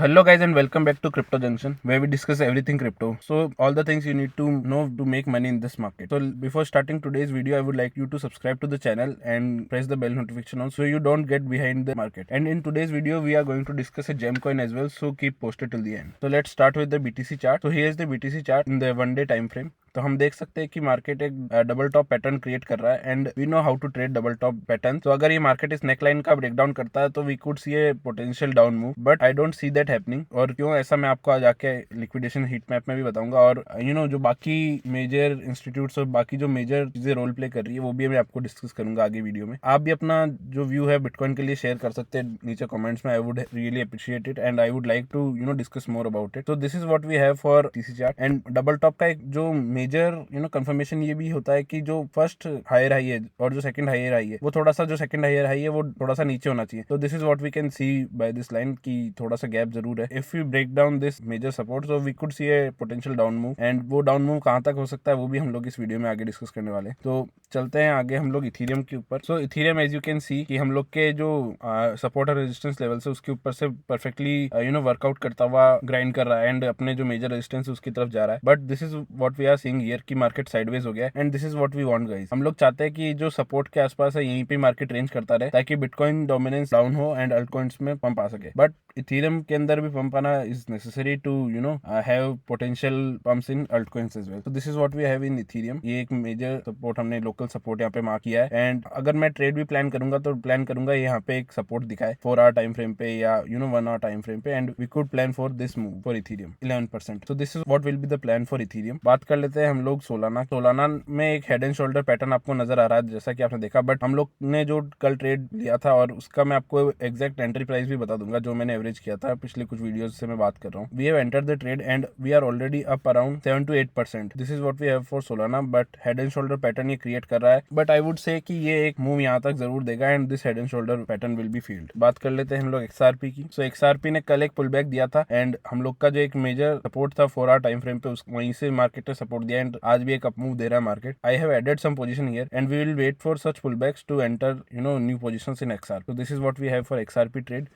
Hello guys and welcome back to Crypto Junction where we discuss everything crypto. So all the things you need to know to make money in this market. So before starting today's video, I would like you to subscribe to the channel and press the bell notification on so you don't get behind the market. And in today's video, we are going to discuss a gem coin as well. So keep posted till the end. So let's start with the BTC chart. So here is the BTC chart in the 1 day time frame. तो हम देख सकते हैं कि market एक double top pattern create कर रहा है and we know how to trade double top pattern. तो अगर ये मार्केट इस नेकलाइन का ब्रेकडाउन करता है तो we could see a potential down move, but I don't see that happening. और क्यों ऐसा मैं आपको आज आके लिक्विडेशन हीट मैप में भी बताऊंगा. और जो बाकी मेजर इंस्टीट्यूट्स और बाकी जो मेजर चीजें रोल प्ले कर रही है वो भी मैं आपको डिस्कस करूंगा आगे वीडियो में. आप भी अपना जो व्यू है बिटकॉइन के लिए शेयर कर सकते हैं नीचे कमेंट्स में. I would really appreciate it and I would like to discuss more about it. तो this is what we have for TC chart. And double top का एक जो मेजर कंफर्मेशन ये भी होता है कि जो फर्स्ट हायर हाई है और जो सेकंड हायर हाई है वो थोड़ा सा, जो सेकंड हायर हाई है वो थोड़ा सा नीचे होना चाहिए. तो this is what we can see by this line कि थोड़ा सा गैप जरूर है. If you break down this major support so we could see a potential down move. And वो डाउन मूव कहां तक हो सकता है वो भी हम लोग इस वीडियो में आगे डिस्कस करने वाले. तो चलते हैं आगे हम लोग इथीरियम के ऊपर. So Ethereum as you can see कि हम लोग के जो सपोर्ट और रेजिस्टेंस लेवल से उसके ऊपर से परफेक्टली वर्कआउट करता हुआ ग्राइंड कर रहा है एंड अपने जो मेजर रेजिस्टेंस उसकी तरफ जा रहा है. But this is what we are seeing here कि मार्केट साइडवेज हो गया and this is what we want guys. हम लोग चाहते हैं कि जो सपोर्ट के आसपास है यहीं पे मार्केट रेंज करता रहे ताकि बिटकॉइन डोमिनेंस डाउन हो एंड अल्टकॉइंस में पंप आ सके. बट इथीरियम के अंदर भी पंप आना is necessary to have potential pumps in altcoins as well. तो this is what we have in Ethereum. ये एक मेजर सपोर्ट, हमने लोकल सपोर्ट यहाँ पे मार्क किया है. एंड अगर मैं ट्रेड भी प्लान करूंगा तो प्लान करूंगा यहाँ पे एक सपोर्ट दिखाए 4 आवर टाइम फ्रेम पे या 1 आवर टाइम फ्रेम पे. And we could plan for this move for Ethereum 11%. So this is what will be the plan for Ethereum. बात कर लेते हैं हम लोग सोलाना में एक हेड एंड शोल्डर पैटर्न आपको नजर आ रहा है जैसा कि आपने देखा. बट हम लोग ने जो कल ट्रेड लिया था और उसका मैं आपको एग्जैक्ट एंट्री प्राइस भी बता दूंगा जो मैंने एवरेज किया था. पिछले कुछ वीडियोस से मैं बात कर रहा हूँ. We have entered the trade and we are already up around 7 to 8%. This is what we have for Solana. But head and shoulder pattern ये क्रिएट कर रहा है. बट आई वुड से कि ये एक मूव यहाँ तक जरूर देगा and this head and shoulder pattern will be field. बात कर लेते हैं हम लोग एक्सआरपी की. सो एक्सआरपी ने कल एक पुल बैक दिया था एंड हम लोग का जो एक मेजर सपोर्ट था 4 आवर टाइम फ्रेम पे वहीं से मार्केट ने सपोर्ट दिया एंड आज भी एक अप मूव दे रहा है market. I have added some position here and we will wait for such pullbacks to enter new positions in XR. तो this is what we have for XRP trade.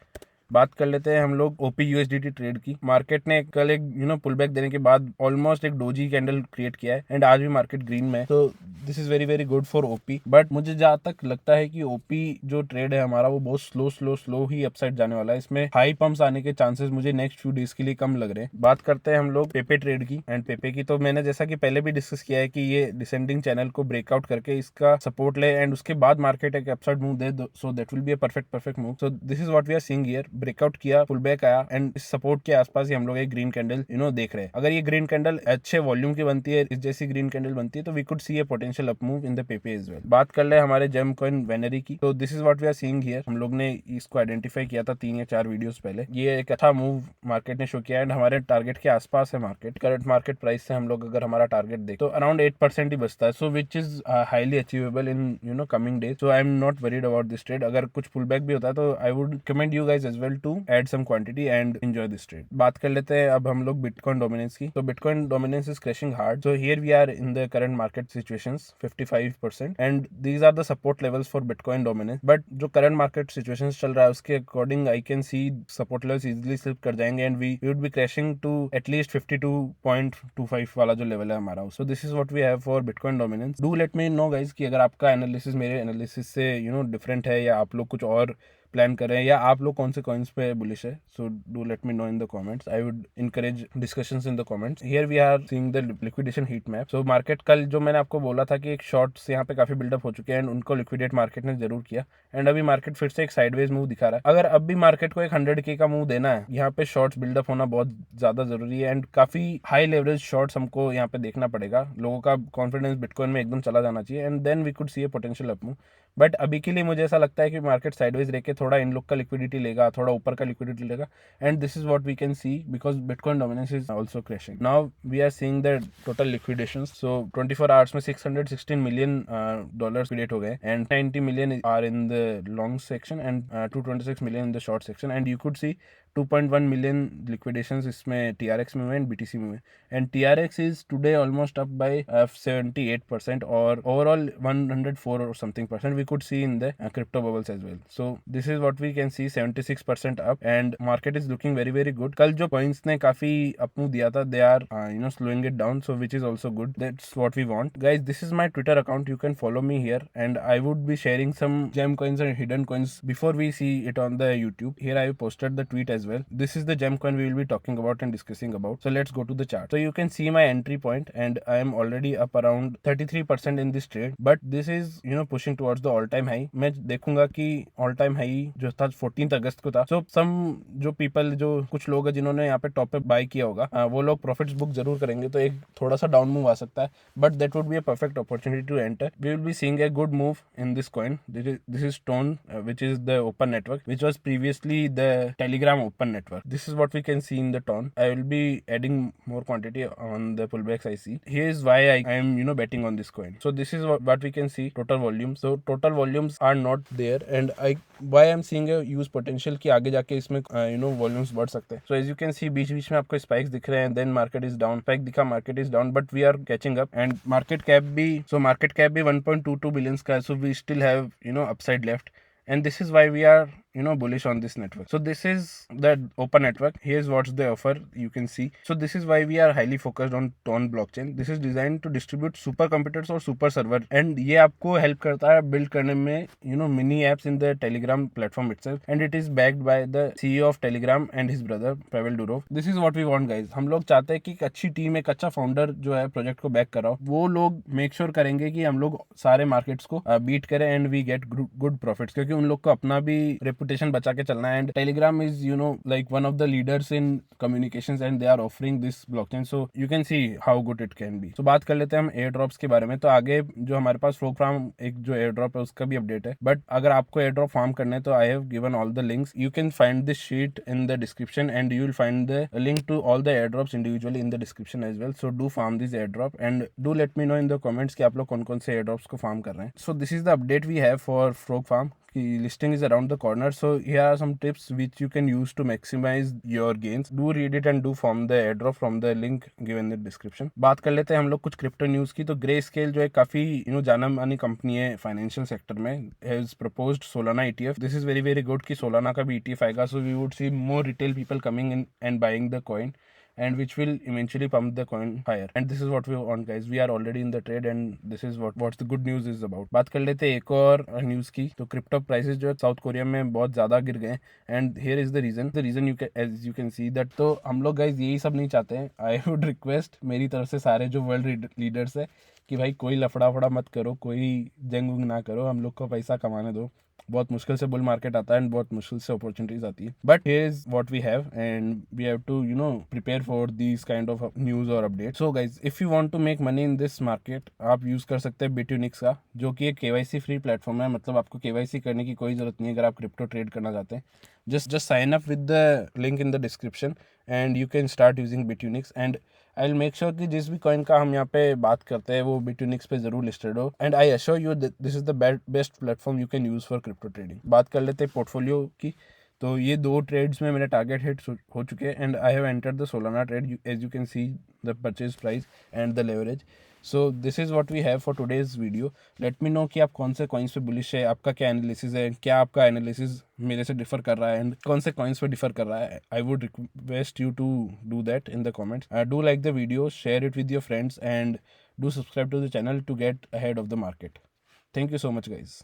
बात कर लेते हैं हम लोग ओपी यूएसडीटी ट्रेड की. Market ने कल एक पुलबैक देने के बाद ऑलमोस्ट एक डोजी कैंडल क्रिएट किया है एंड आज भी मार्केट ग्रीन में है. तो this is very very good for OP. But मुझे जहां तक लगता है कि ओपी जो ट्रेड है हमारा वो बहुत स्लो ही अपसाइड जाने वाला है. इसमें हाई पंप्स आने के चांसेस मुझे नेक्स्ट फ्यू डेज के लिए कम लग रहे हैं. बात करते हैं हम लोग पेपे ट्रेड की. एंड पेपे की तो मैंने जैसा कि पहले भी डिस्कस किया है कि ये डिसेंडिंग चैनल को ब्रेकआउट करके इसका सपोर्ट ले एंड उसके बाद मार्केट एक अपसाइड मूव दे. So that will be a perfect move. So this is what we are seeing here. Breakout किया, बैक आया एंड इस सपोर्ट के आसपास ही हम लोग एक ग्रीन कैंडल देख रहे हैं. अगर ये ग्रीन कैंडल अच्छे वॉल्यूम की बनती है, इस जैसी ग्रीन कैंडल बनती है तो we could see a potential up move in the Pepe as well. बात कर ले हमारे जेम कॉइन वेनरी की. तो this is what we are seeing here. हम लोग ने इसको आइडेंटिफाई किया था 3 या 4 वीडियोस पहले. ये एक अच्छा मूव मार्केट ने शो किया एंड हमारे टारगेट के आसपास है मार्केट. करंट मार्केट प्राइस से हम लोग अगर हमारा टारगेट देख तो अराउंड 8% ही बचता है. So which is highly achievable in coming days. So I am not worried about this trade. अगर कुछ पुल बैक भी होता है तो I would commend you guys as well to add some quantity and enjoy this trade. बात कर लेते हैं अब हम लोग बिटकॉइन डोमिनेंस की. तो Bitcoin dominance is crashing hard. So here we are in the current market situations 55% and these are the support levels for Bitcoin dominance. But जो करंट मार्केट सिचुएशंस चल रहा है उसके according I can see support levels easily slip कर जाएंगे and we would be crashing to at least 52.25 वाला जो level है हमारा. So this is what we have for Bitcoin dominance. Do let me no guys कि अगर आपका एनालिसिस मेरे एनालिसिस से डिफरेंट है या आप लोग कुछ और प्लान कर रहे हैं या आप लोग कौन से कॉइन्स पे बुलिश है. So do let me know in the comments. I would encourage discussions in the comments. Here we are seeing the liquidation heat map. So market कल जो मैंने आपको बोला था कि एक शॉर्ट्स यहाँ पे काफी बिल्डअप हो चुके हैं एंड उनको लिक्विडेट मार्केट ने जरूर किया एंड अभी मार्केट फिर से एक साइडवेज मूव दिखा रहा है. अगर अब भी मार्केट को एक 100K का मूव देना है, यहाँ पे शॉर्ट्स बिल्डअप होना बहुत ज्यादा जरूरी है एंड काफी हाई लेवरेज शॉर्ट्स हमको यहाँ पे देखना पड़ेगा. लोगों का कॉन्फिडेंस बिटकॉइन में एकदम चला जाना चाहिए and then we could see a potential up move. But अभी के लिए मुझे ऐसा लगता है कि मार्केट साइडवेज रह के थोड़ा इन लोग का लिक्विडिटी लेगा, थोड़ा ऊपर का लिक्विडिटी लेगा and this is what we can see because bitcoin dominance is also crashing. Now we are seeing the total liquidations. So 24 hours में $616 मिलियन लिक्विडेट हो गए and 90 million are in the long section and 226 million in the short section. And you could see 2.1 million liquidations इसमें TRX में हुए and BTC में हुए, and TRX is today almost up by 78% or overall 104 or something percent we could see in the crypto bubbles as well. So this is what we can see, 76% up and market is looking very very good. कल जो coins ने काफी up move दिया था, they are slowing it down, so which is also good. That's what we want, guys. This is my Twitter account, you can follow me here, and I would be sharing some gem coins and hidden coins before we see it on the YouTube. Here I have posted the tweet as well. This is the gem coin we will be talking about and discussing about. So let's go to the chart. So you can see my entry point and I am already up around 33% in this trade, but this is pushing towards the all time high. मैं देखूंगा कि all time high जो था 14th अगस्त को था. So some जो people, जो कुछ लोग हैं जिन्होंने यहाँ पे टॉप पे बाय किया होगा, वो लोग प्रॉफिट्स बुक जरूर करेंगे, तो एक थोड़ा सा डाउन मूव आ सकता है, but that would be a perfect opportunity to enter. We will be seeing a good move in this coin. This is Stone, which is the open network, which was previously the Telegram open network. This is what we can see in the Tone. I will be adding more quantity on the pullbacks I see. Here is why I am betting on this coin. So this is what we can see, total volume. So total volumes are not there, and why I am seeing a huge potential कि आगे जाके इसमें volumes बढ़ सकते हैं. So as you can see, बीच बीच में आपको spikes दिख रहे हैं, then market is down, spike दिखा, market is down, but we are catching up, and market cap भी 1.22 billions का है, so we still have upside left, and this is why we are bullish on this network. So this is the open network. Here's what's the offer, you can see. So this is why we are highly focused on Tron blockchain. This is designed to distribute super computers और super server, and ये आपको help करता है build करने में mini apps in the Telegram platform itself, and it is backed by the CEO of Telegram and his brother Pavel Durov. This is what we want, guys. हम लोग चाहते हैं कि एक अच्छी टीम, एक अच्छा फाउंडर जो है प्रोजेक्ट को बैक कर रहा हो, वो लोग मेक श्योर करेंगे कि हम लोग सारे मार्केट्स को बीट करें and we get good profits, क्योंकि उन लोग को अपना भी रेपुटेशन बचा के चलना है. And Telegram is like one of the leaders in communications and they are offering this blockchain, so you can see how good it can be. तो बात कर लेते हैं हम एयर ड्रॉप्स के बारे में. तो आगे जो हमारे पास फ्रॉग फार्म एक जो एयर ड्रॉप है उसका भी अपडेट है, बट अगर आपको एयर ड्रॉप फार्म करना है तो I have given all the links. You can find this sheet in the description and you will find the link to all the air drops individually in the description as well. So do farm this air drop and do let me know in the comments कि आप लोग कौन कौन से air drops को farm कर रहे हैं. So this is the update we have for frog farm. Listing is around the corner, so here are some tips which you can use to maximize your gains. Do read it and do form the airdrop from the link given in the description. बात कर लेते हैं हम लोग कुछ crypto news की. तो grey scale जो है काफ़ी जाना मानी कंपनी है फाइनेंशियल सेक्टर में, has proposed Solana ETF. This is very very good कि सोलाना का भी ETF आएगा, so we would see more retail people coming in and buying the coin, and which will eventually pump the coin higher, and this is what we want, guys. We are already in the trade and this is what's the good news is about. बात कर लेते हैं एक और news की. तो crypto prices जो है साउथ कोरिया में बहुत ज़्यादा गिर गए, and here is the reason you can, as you can see that. तो हम लोग गाइज यही सब नहीं चाहते हैं. आई वुड रिक्वेस्ट मेरी तरफ से सारे जो वर्ल्ड लीडर्स है कि भाई कोई लफड़ा मत करो, कोई जंग उंग ना करो, हम लोग को पैसा कमाने दो. बहुत मुश्किल से बुल मार्केट आता है एंड बहुत मुश्किल से अपॉर्चुनिटीज आती है, but here is what we have and we have to prepare for these kind of news और update. So guys, if you want to make money in this market, आप use कर सकते हैं बिट्यूनिक्स का, जो कि एक KYC फ्री प्लेटफॉर्म है. मतलब आपको KYC करने की कोई ज़रूरत नहीं है अगर आप क्रिप्टो ट्रेड करना चाहते हैं. just sign up with the link in the description and you can start using Bitunix, and I'll make sure कि जिस भी कॉइन का हम यहाँ पे बात करते हैं वो Bitunix पे जरूर लिस्टेड हो, and I assure you that this is the best platform you can use for crypto trading. बात कर लेते हैं पोर्टफोलियो की. तो ये 2 ट्रेड्स में मेरे टारगेट हिट हो चुके हैं, and I have entered the Solana trade, as you can see the purchase price and the leverage. So this is what we have for today's video. Let me know कि आप कौन से coins पे bullish है, आपका क्या analysis है, क्या आपका एनालिसिस मेरे से डिफर कर रहा है, एंड कौन से कॉइन्स पे डिफर कर रहा है. I would request you to do that in the comments. Do like the video, share it with your friends, and do subscribe to the channel to get ahead of the market. Thank you so much, guys.